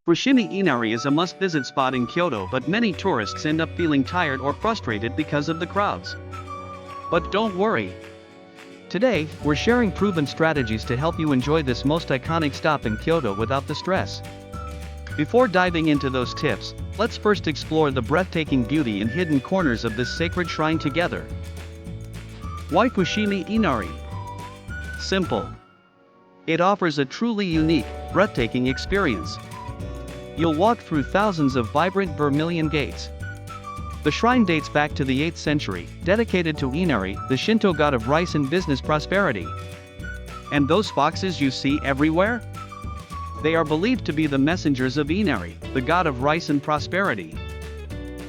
Fushimi Inari is a must-visit spot in Kyoto, but many tourists end up feeling tired or frustrated because of the crowds. But don't worry. Today, we're sharing proven strategies to help you enjoy this most iconic stop in Kyoto without the stress. Before diving into those tips, let's first explore the breathtaking beauty and hidden corners of this sacred shrine together. Why Fushimi Inari? Simple. It offers a truly unique, breathtaking experience. You'll walk through thousands of vibrant vermilion gates. The shrine dates back to the 8th century, dedicated to Inari, the Shinto god of rice and business prosperity. And those foxes you see everywhere? They are believed to be the messengers of Inari, the god of rice and prosperity.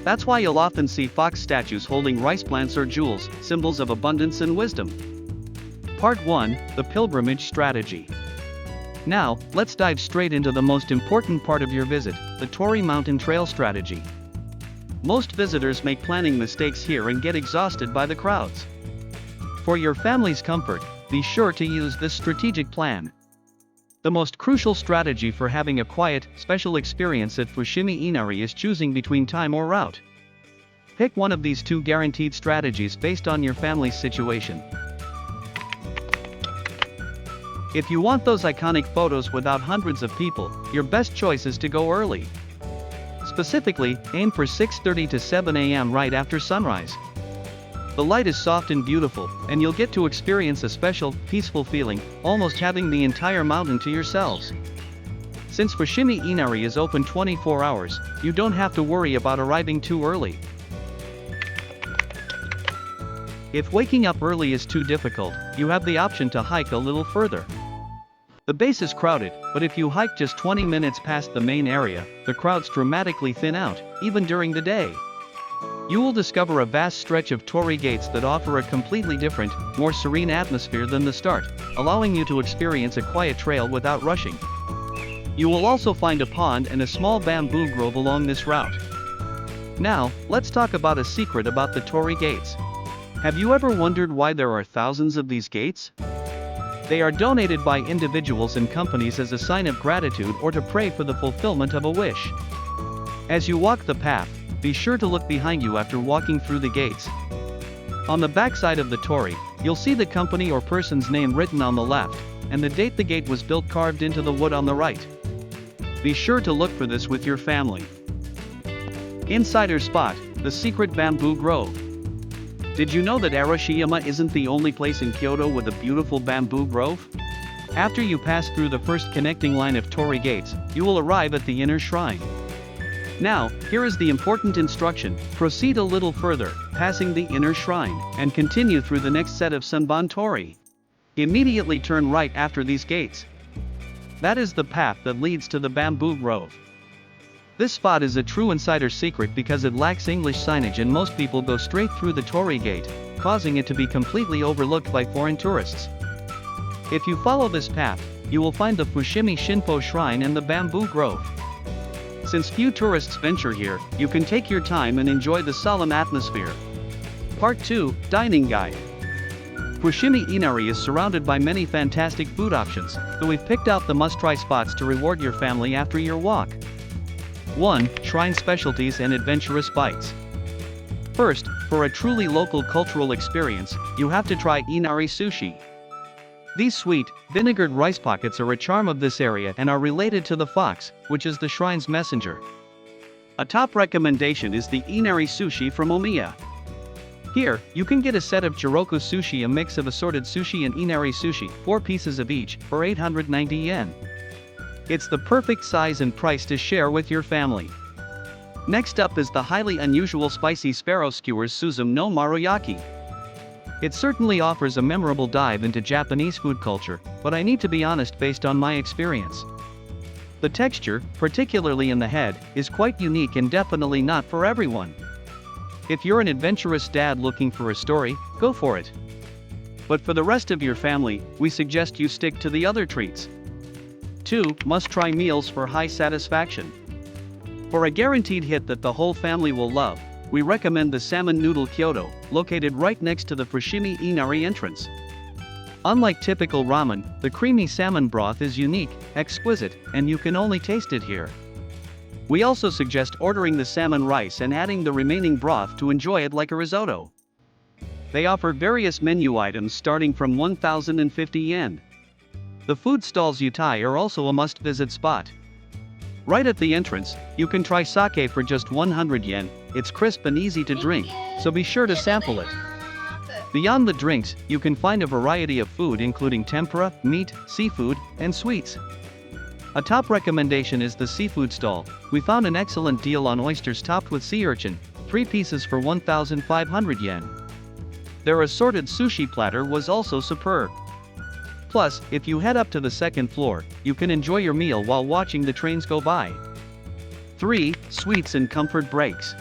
That's why you'll often see fox statues holding rice plants or jewels, symbols of abundance and wisdom. Part 1, the pilgrimage strategy. Now, let's dive straight into the most important part of your visit, the Torii Mountain Trail strategy. Most visitors make planning mistakes here and get exhausted by the crowds. For your family's comfort, be sure to use this strategic plan. The most crucial strategy for having a quiet, special experience at Fushimi Inari is choosing between time or route. Pick one of these two guaranteed strategies based on your family's situation. If you want those iconic photos without hundreds of people, your best choice is to go early. Specifically, aim for 6:30 to 7 a.m. right after sunrise. The light is soft and beautiful, and you'll get to experience a special, peaceful feeling, almost having the entire mountain to yourselves. Since Fushimi Inari is open 24 hours, you don't have to worry about arriving too early. If waking up early is too difficult, you have the option to hike a little further. The base is crowded, but if you hike just 20 minutes past the main area, the crowds dramatically thin out, even during the day. You will discover a vast stretch of Torii Gates that offer a completely different, more serene atmosphere than the start, allowing you to experience a quiet trail without rushing. You will also find a pond and a small bamboo grove along this route. Now, let's talk about a secret about the Torii Gates. Have you ever wondered why there are thousands of these gates? They are donated by individuals and companies as a sign of gratitude or to pray for the fulfillment of a wish. As you walk the path, be sure to look behind you after walking through the gates. On the backside of the torii, you'll see the company or person's name written on the left, and the date the gate was built carved into the wood on the right. Be sure to look for this with your family. Insider spot, the secret bamboo grove. Did you know that Arashiyama isn't the only place in Kyoto with a beautiful bamboo grove? After you pass through the first connecting line of Torii Gates, you will arrive at the inner shrine. Now, here is the important instruction: proceed a little further, passing the inner shrine, and continue through the next set of Sanban Torii. Immediately turn right after these gates. That is the path that leads to the bamboo grove. This spot is a true insider secret because it lacks English signage and most people go straight through the Torii Gate, causing it to be completely overlooked by foreign tourists. If you follow this path, you will find the Fushimi Shinpo Shrine and the bamboo grove. Since few tourists venture here, you can take your time and enjoy the solemn atmosphere. Part 2, Dining Guide. Fushimi Inari is surrounded by many fantastic food options, so we've picked out the must-try spots to reward your family after your walk. 1. Shrine specialties and adventurous bites. First, for a truly local cultural experience, you have to try Inari sushi. These sweet, vinegared rice pockets are a charm of this area and are related to the fox, which is the shrine's messenger. A top recommendation is the Inari sushi from Omiya. Here, you can get a set of Chiroko sushi, a mix of assorted sushi and Inari sushi, 4 pieces of each, for 890 yen. It's the perfect size and price to share with your family. Next up is the highly unusual spicy sparrow skewers Suzum no Maruyaki. It certainly offers a memorable dive into Japanese food culture, but I need to be honest based on my experience. The texture, particularly in the head, is quite unique and definitely not for everyone. If you're an adventurous dad looking for a story, go for it. But for the rest of your family, we suggest you stick to the other treats. 2. Must-try meals for high satisfaction. For a guaranteed hit that the whole family will love, we recommend the Salmon Noodle Kyoto, located right next to the Fushimi Inari entrance. Unlike typical ramen, the creamy salmon broth is unique, exquisite, and you can only taste it here. We also suggest ordering the salmon rice and adding the remaining broth to enjoy it like a risotto. They offer various menu items starting from 1,050 yen. The food stalls Utai are also a must-visit spot. Right at the entrance, you can try sake for just 100 yen. It's crisp and easy to drink, so be sure to sample it. Beyond the drinks, you can find a variety of food including tempura, meat, seafood, and sweets. A top recommendation is the seafood stall. We found an excellent deal on oysters topped with sea urchin, 3 pieces for 1,500 yen. Their assorted sushi platter was also superb. Plus, if you head up to the second floor, you can enjoy your meal while watching the trains go by. 3. Sweets and comfort breaks.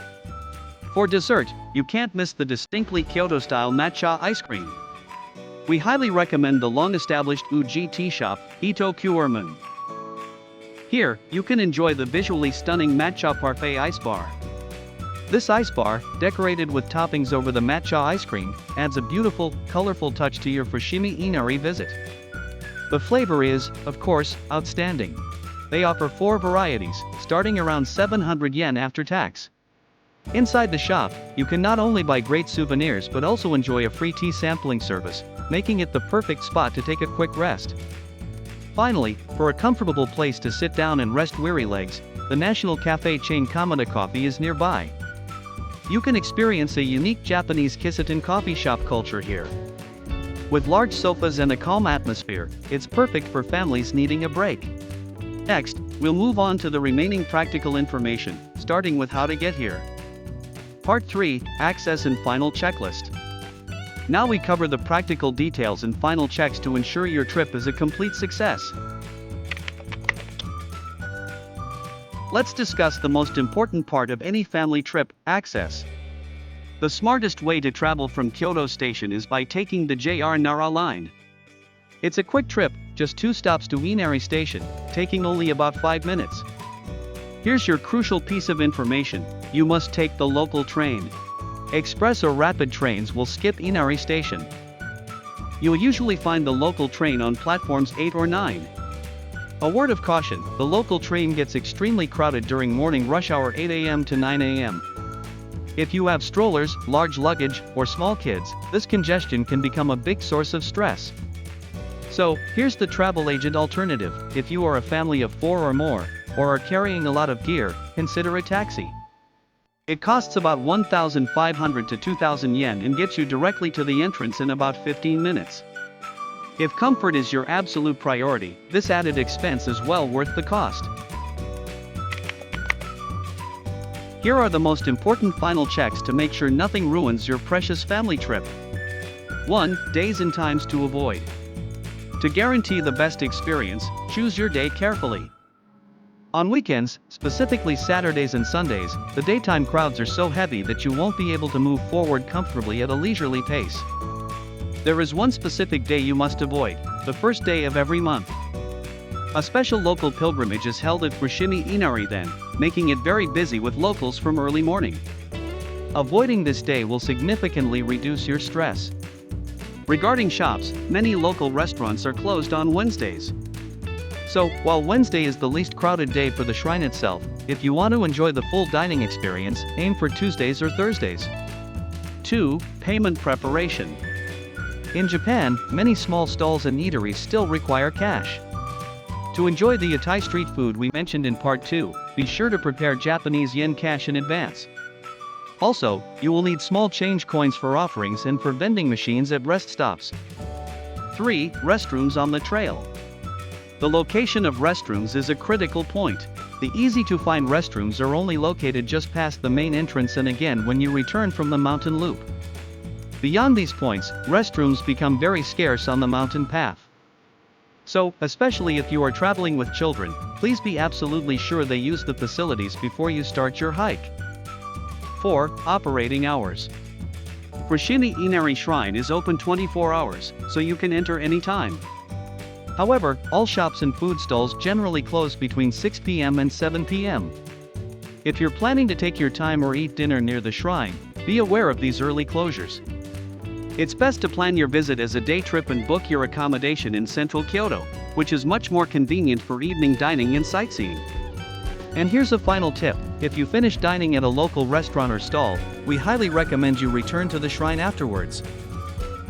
For dessert, you can't miss the distinctly Kyoto-style matcha ice cream. We highly recommend the long-established Uji tea shop, Ito Kuerman. Here, you can enjoy the visually stunning matcha parfait ice bar. This ice bar, decorated with toppings over the matcha ice cream, adds a beautiful, colorful touch to your Fushimi Inari visit. The flavor is, of course, outstanding. They offer 4 varieties, starting around 700 yen after tax. Inside the shop, you can not only buy great souvenirs but also enjoy a free tea sampling service, making it the perfect spot to take a quick rest. Finally, for a comfortable place to sit down and rest weary legs, the national cafe chain Kamada Coffee is nearby. You can experience a unique Japanese Kissaten coffee shop culture here. With large sofas and a calm atmosphere, it's perfect for families needing a break. Next, we'll move on to the remaining practical information, starting with how to get here. Part 3, Access and Final Checklist. Now we cover the practical details and final checks to ensure your trip is a complete success. Let's discuss the most important part of any family trip, access. The smartest way to travel from Kyoto Station is by taking the JR Nara Line. It's a quick trip, just 2 stops to Inari Station, taking only about 5 minutes. Here's your crucial piece of information: you must take the local train. Express or rapid trains will skip Inari Station. You'll usually find the local train on platforms 8 or 9. A word of caution: the local train gets extremely crowded during morning rush hour 8 a.m. to 9 a.m. If you have strollers, large luggage, or small kids, this congestion can become a big source of stress. So, here's the travel agent alternative: if you are a family of 4 or more, or are carrying a lot of gear, consider a taxi. It costs about 1,500 to 2,000 yen and gets you directly to the entrance in about 15 minutes. If comfort is your absolute priority, this added expense is well worth the cost. Here are the most important final checks to make sure nothing ruins your precious family trip. 1. Days and times to avoid. To guarantee the best experience, choose your day carefully. On weekends, specifically Saturdays and Sundays, the daytime crowds are so heavy that you won't be able to move forward comfortably at a leisurely pace. There is one specific day you must avoid: the first day of every month. A special local pilgrimage is held at Fushimi Inari then, making it very busy with locals from early morning. Avoiding this day will significantly reduce your stress. Regarding shops, many local restaurants are closed on Wednesdays. So, while Wednesday is the least crowded day for the shrine itself, if you want to enjoy the full dining experience, aim for Tuesdays or Thursdays. 2. Payment preparation. In Japan, many small stalls and eateries still require cash. To enjoy the Utai street food we mentioned in part 2, be sure to prepare Japanese yen cash in advance. Also, you will need small change coins for offerings and for vending machines at rest stops. 3. Restrooms on the trail. The location of restrooms is a critical point. The easy-to-find restrooms are only located just past the main entrance and again when you return from the mountain loop. Beyond these points, restrooms become very scarce on the mountain path. So, especially if you are traveling with children, please be absolutely sure they use the facilities before you start your hike. 4. Operating hours. Fushimi Inari Shrine is open 24 hours, so you can enter anytime. However, all shops and food stalls generally close between 6 p.m. and 7 p.m. If you're planning to take your time or eat dinner near the shrine, be aware of these early closures. It's best to plan your visit as a day trip and book your accommodation in central Kyoto, which is much more convenient for evening dining and sightseeing. And here's a final tip: if you finish dining at a local restaurant or stall, we highly recommend you return to the shrine afterwards.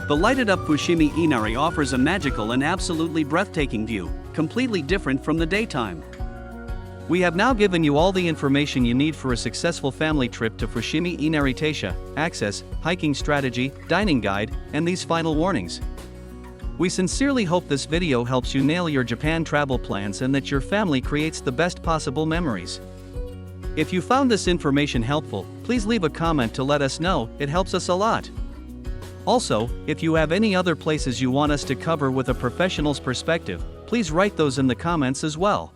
The lighted-up Fushimi Inari offers a magical and absolutely breathtaking view, completely different from the daytime. We have now given you all the information you need for a successful family trip to Fushimi Inari Taisha: access, hiking strategy, dining guide, and these final warnings. We sincerely hope this video helps you nail your Japan travel plans and that your family creates the best possible memories. If you found this information helpful, please leave a comment to let us know, it helps us a lot. Also, if you have any other places you want us to cover with a professional's perspective, please write those in the comments as well.